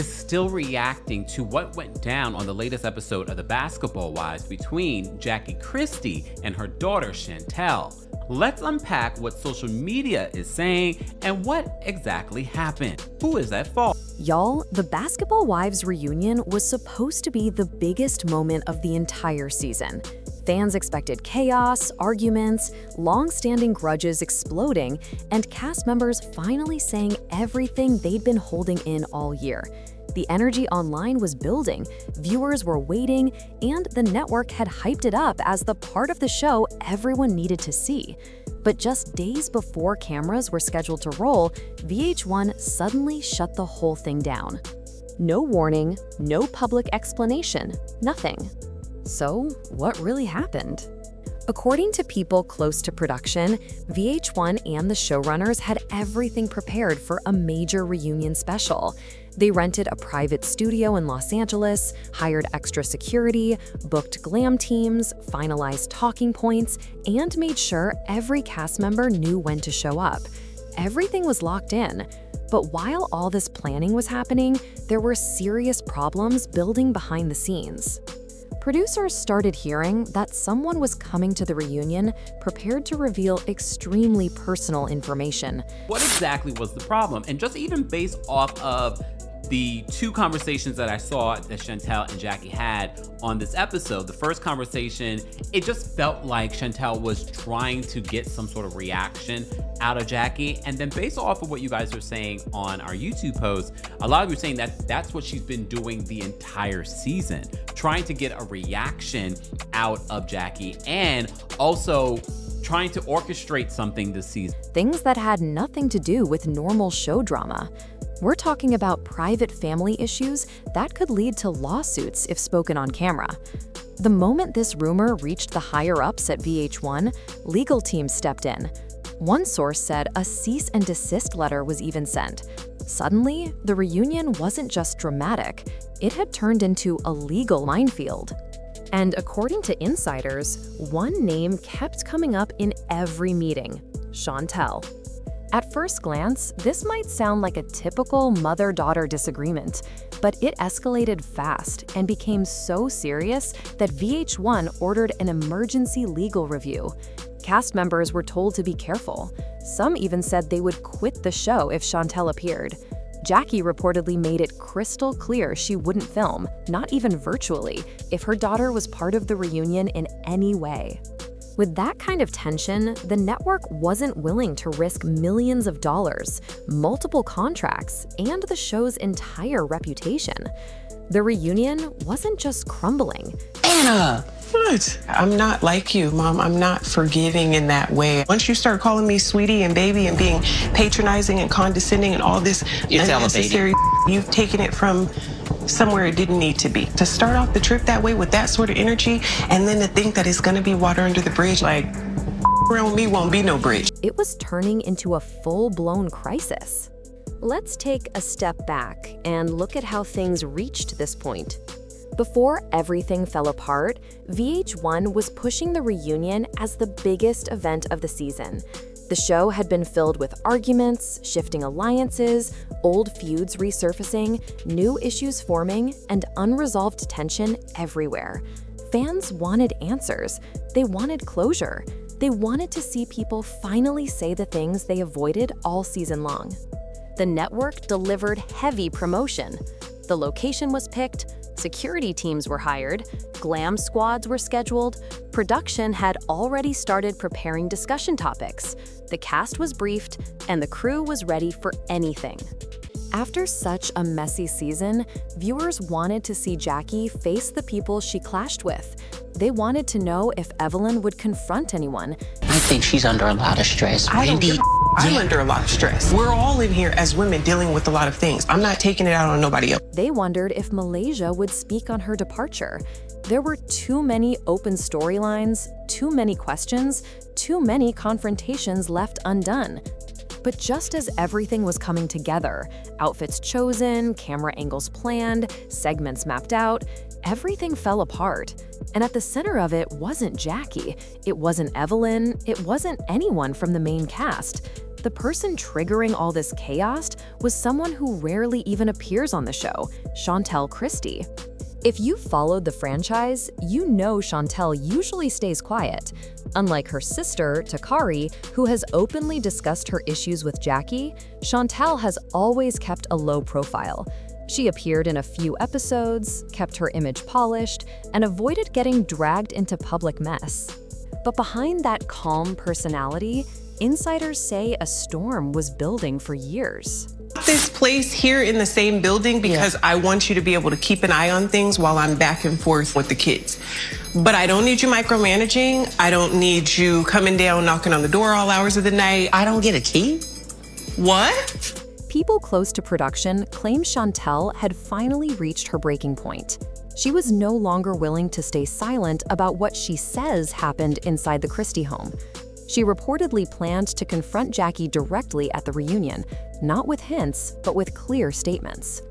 is still reacting to what went down on the latest episode of The Basketball Wives between Chantel Christie and her daughter Chantel. Let's unpack what social media is saying and what exactly happened. Who is at fault? Y'all, the Basketball Wives reunion was supposed to be the biggest moment of the entire season. Fans expected chaos, arguments, long-standing grudges exploding, and cast members finally saying everything they'd been holding in all year. The energy online was building, viewers were waiting, and the network had hyped it up as the part of the show everyone needed to see. But just days before cameras were scheduled to roll, VH1 suddenly shut the whole thing down. No warning, no public explanation, nothing. So, what really happened? According to people close to production, VH1 and the showrunners had everything prepared for a major reunion special. They rented a private studio in Los Angeles, hired extra security, booked glam teams, finalized talking points, and made sure every cast member knew when to show up. Everything was locked in. But while all this planning was happening, there were serious problems building behind the scenes. Producers started hearing that someone was coming to the reunion prepared to reveal extremely personal information. What exactly was the problem? And just even based off of the two conversations that I saw that Chantel and Jackie had on this episode, the first conversation, it just felt like Chantel was trying to get some sort of reaction out of Jackie. And then based off of what you guys are saying on our YouTube post, a lot of you are saying that that's what she's been doing the entire season, trying to get a reaction out of Jackie and also trying to orchestrate something this season. Things that had nothing to do with normal show drama. We're talking about private family issues that could lead to lawsuits if spoken on camera. The moment this rumor reached the higher-ups at VH1, legal teams stepped in. One source said a cease and desist letter was even sent. Suddenly, the reunion wasn't just dramatic, it had turned into a legal minefield. And according to insiders, one name kept coming up in every meeting: Chantel. At first glance, this might sound like a typical mother-daughter disagreement, but it escalated fast and became so serious that VH1 ordered an emergency legal review. Cast members were told to be careful. Some even said they would quit the show if Chantel appeared. Jackie reportedly made it crystal clear she wouldn't film, not even virtually, if her daughter was part of the reunion in any way. With that kind of tension, the network wasn't willing to risk millions of dollars, multiple contracts, and the show's entire reputation. The reunion wasn't just crumbling. Anna! What? I'm not like you, Mom. I'm not forgiving in that way. Once you start calling me sweetie and baby and being patronizing and condescending and all this unnecessary, you've taken it from somewhere it didn't need to be. To start off the trip that way with that sort of energy and then to think that it's gonna be water under the bridge, like, around me won't be no bridge. It was turning into a full-blown crisis. Let's take a step back and look at how things reached this point. Before everything fell apart, VH1 was pushing the reunion as the biggest event of the season. The show had been filled with arguments, shifting alliances, old feuds resurfacing, new issues forming, and unresolved tension everywhere. Fans wanted answers. They wanted closure. They wanted to see people finally say the things they avoided all season long. The network delivered heavy promotion. The location was picked, security teams were hired, glam squads were scheduled, production had already started preparing discussion topics, the cast was briefed, and the crew was ready for anything. After such a messy season, viewers wanted to see Jackie face the people she clashed with. They wanted to know if Evelyn would confront anyone. I think she's under a lot of stress. I'm under a lot of stress. We're all in here as women dealing with a lot of things. I'm not taking it out on nobody else. They wondered if Malaysia would speak on her departure. There were too many open storylines, too many questions, too many confrontations left undone. But just as everything was coming together, outfits chosen, camera angles planned, segments mapped out, everything fell apart. And at the center of it wasn't Jackie, it wasn't Evelyn, it wasn't anyone from the main cast. The person triggering all this chaos was someone who rarely even appears on the show, Chantel Christie. If you followed the franchise, you know Chantel usually stays quiet. Unlike her sister, Takari, who has openly discussed her issues with Jackie, Chantel has always kept a low profile. She appeared in a few episodes, kept her image polished, and avoided getting dragged into public mess. But behind that calm personality, insiders say a storm was building for years. This place here in the same building because I want you to be able to keep an eye on things while I'm back and forth with the kids. But I don't need you micromanaging. I don't need you coming down, knocking on the door all hours of the night. I don't get a key? What? People close to production claim Chantel had finally reached her breaking point. She was no longer willing to stay silent about what she says happened inside the Christie home. She reportedly planned to confront Jackie directly at the reunion, not with hints, but with clear statements.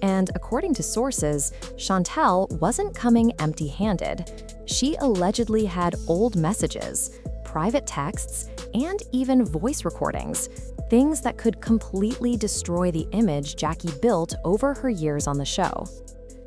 And according to sources, Chantel wasn't coming empty-handed. She allegedly had old messages, private texts, and even voice recordings, things that could completely destroy the image Jackie built over her years on the show.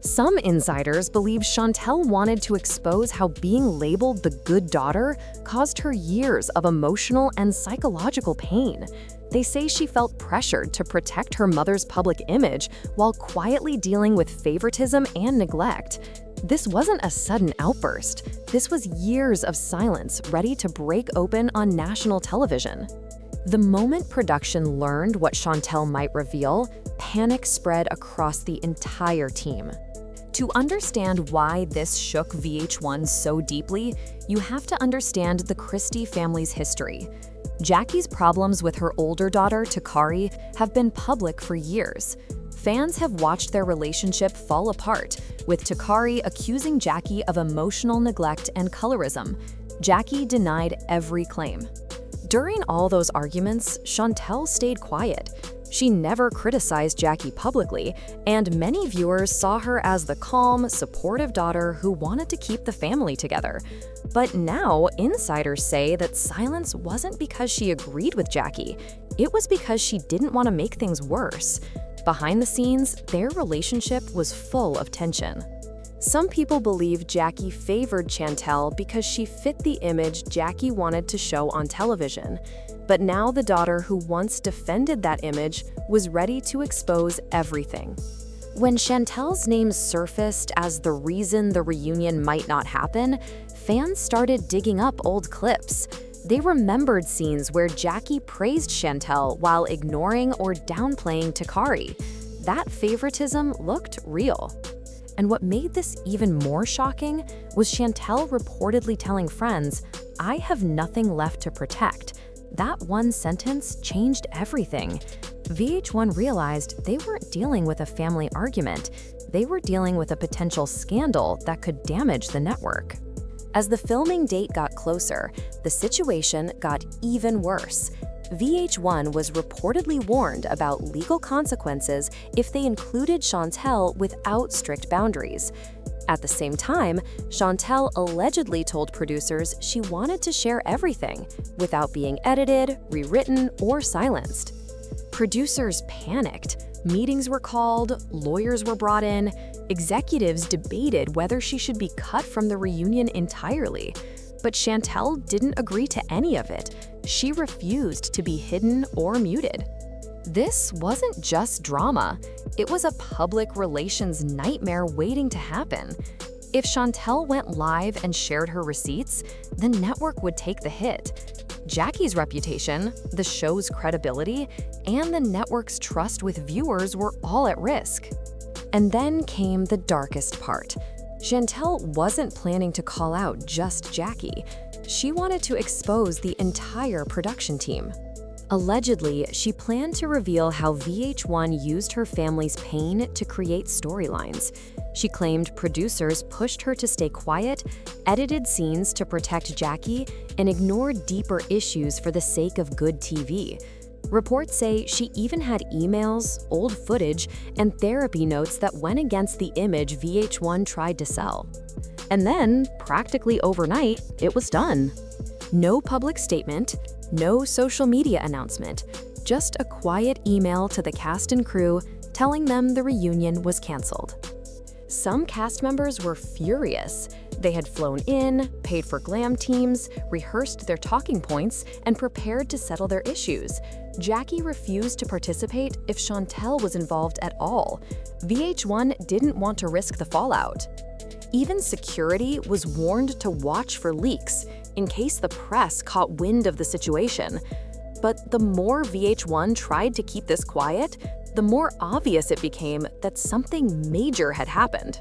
Some insiders believe Chantel wanted to expose how being labeled the good daughter caused her years of emotional and psychological pain. They say she felt pressured to protect her mother's public image while quietly dealing with favoritism and neglect. This wasn't a sudden outburst. This was years of silence ready to break open on national television. The moment production learned what Chantel might reveal, panic spread across the entire team. To understand why this shook VH1 so deeply, you have to understand the Christie family's history. Jackie's problems with her older daughter, Takari, have been public for years. Fans have watched their relationship fall apart, with Takari accusing Jackie of emotional neglect and colorism. Jackie denied every claim. During all those arguments, Chantel stayed quiet. She never criticized Jackie publicly, and many viewers saw her as the calm, supportive daughter who wanted to keep the family together. But now, insiders say that silence wasn't because she agreed with Jackie. It was because she didn't want to make things worse. Behind the scenes, their relationship was full of tension. Some people believe Jackie favored Chantel because she fit the image Jackie wanted to show on television. But now the daughter who once defended that image was ready to expose everything. When Chantel's name surfaced as the reason the reunion might not happen, fans started digging up old clips. They remembered scenes where Jackie praised Chantel while ignoring or downplaying Takari. That favoritism looked real. And what made this even more shocking was Chantel reportedly telling friends, "I have nothing left to protect." That one sentence changed everything. VH1 realized they weren't dealing with a family argument. They were dealing with a potential scandal that could damage the network. As the filming date got closer, the situation got even worse. VH1 was reportedly warned about legal consequences if they included Chantel without strict boundaries. At the same time, Chantel allegedly told producers she wanted to share everything without being edited, rewritten, or silenced. Producers panicked. Meetings were called, lawyers were brought in, executives debated whether she should be cut from the reunion entirely. But Chantel didn't agree to any of it. She refused to be hidden or muted. This wasn't just drama. It was a public relations nightmare waiting to happen. If Chantel went live and shared her receipts, the network would take the hit. Jackie's reputation, the show's credibility, and the network's trust with viewers were all at risk. And then came the darkest part. Chantel wasn't planning to call out just Jackie. She wanted to expose the entire production team. Allegedly, she planned to reveal how VH1 used her family's pain to create storylines. She claimed producers pushed her to stay quiet, edited scenes to protect Jackie, and ignored deeper issues for the sake of good TV. Reports say she even had emails, old footage, and therapy notes that went against the image VH1 tried to sell. And then, practically overnight, it was done. No public statement, No social media announcement, just a quiet email to the cast and crew telling them the reunion was canceled. Some cast members were furious. They had flown in, paid for glam teams, rehearsed their talking points, and prepared to settle their issues. Jackie refused to participate if Chantel was involved at all. VH1 didn't want to risk the fallout. Even security was warned to watch for leaks in case the press caught wind of the situation. But the more VH1 tried to keep this quiet, the more obvious it became that something major had happened.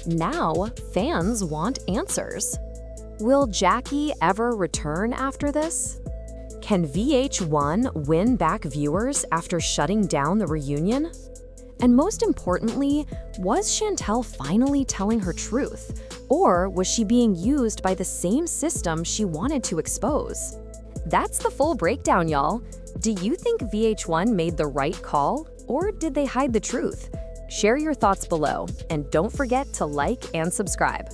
Now, fans want answers. Will Jackie ever return after this? Can VH1 win back viewers after shutting down the reunion? And most importantly, was Chantel finally telling her truth? Or was she being used by the same system she wanted to expose? That's the full breakdown, y'all. Do you think VH1 made the right call, or did they hide the truth? Share your thoughts below, and don't forget to like and subscribe.